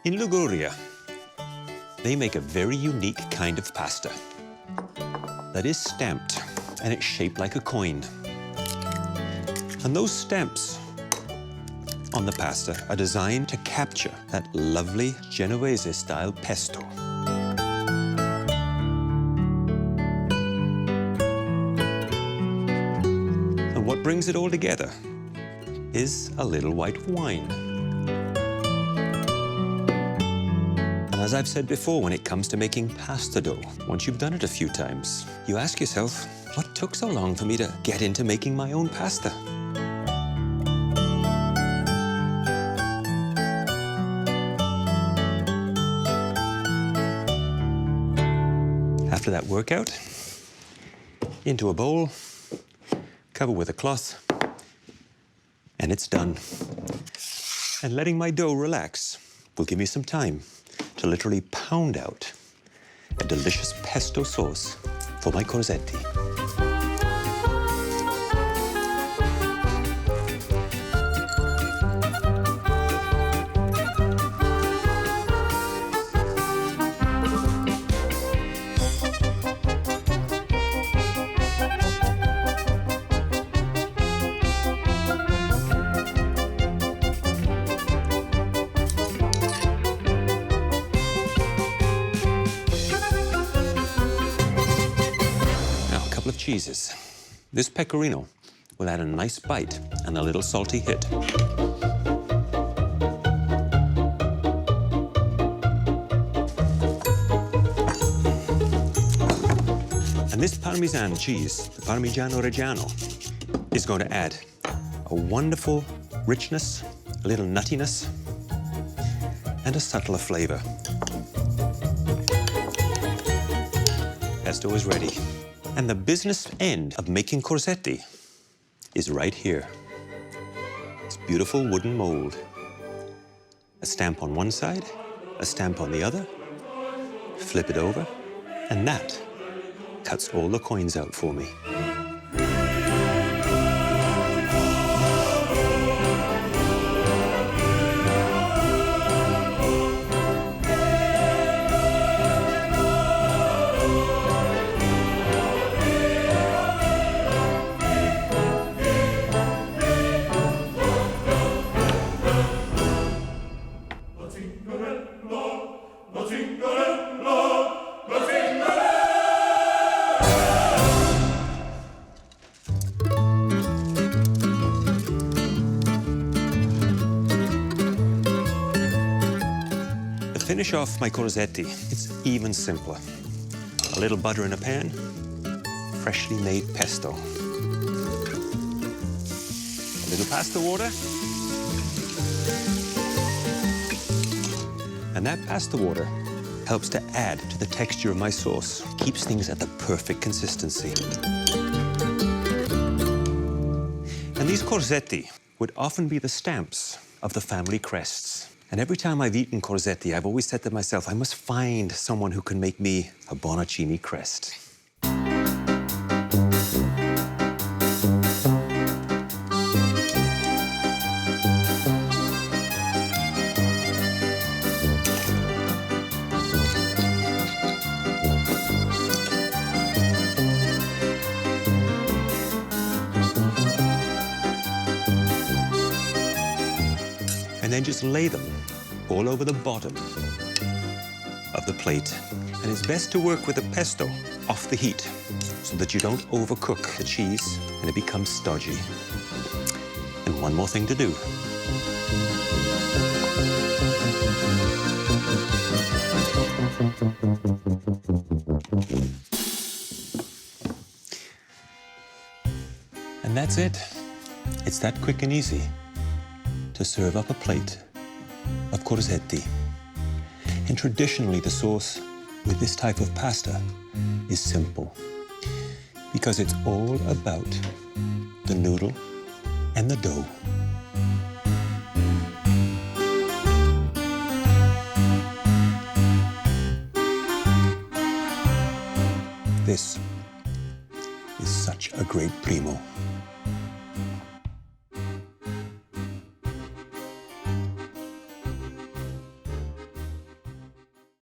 In Liguria, they make a very unique kind of pasta that is stamped, and it's shaped like a coin. And those stamps on the pasta are designed to capture that lovely Genoese-style pesto. And what brings it all together is a little white wine. And as I've said before, when it comes to making pasta dough, once you've done it a few times, you ask yourself, what took so long for me to get into making my own pasta? After that workout, into a bowl, cover with a cloth, and it's done. And letting my dough relax will give me some time to literally pound out a delicious pesto sauce for my corzette. Of cheeses. This pecorino will add a nice bite and a little salty hit. And this Parmesan cheese, the Parmigiano Reggiano, is going to add a wonderful richness, a little nuttiness, and a subtler flavor. Pesto is ready. And the business end of making corzette is right here. This beautiful wooden mold. A stamp on one side, a stamp on the other, flip it over, and that cuts all the coins out for me. To finish off my corzette, it's even simpler. A little butter in a pan, freshly made pesto. A little pasta water. And that pasta water helps to add to the texture of my sauce, keeps things at the perfect consistency. And these corzette would often be the stamps of the family crests. And every time I've eaten corzette, I've always said to myself, I must find someone who can make me a Bonacini crest. And then just lay them all over the bottom of the plate. And it's best to work with the pesto off the heat so that you don't overcook the cheese and it becomes stodgy. And one more thing to do. And that's it. It's that quick and easy to serve up a plate of corzette. And traditionally, the sauce with this type of pasta is simple because it's all about the noodle and the dough. This is such a great primo.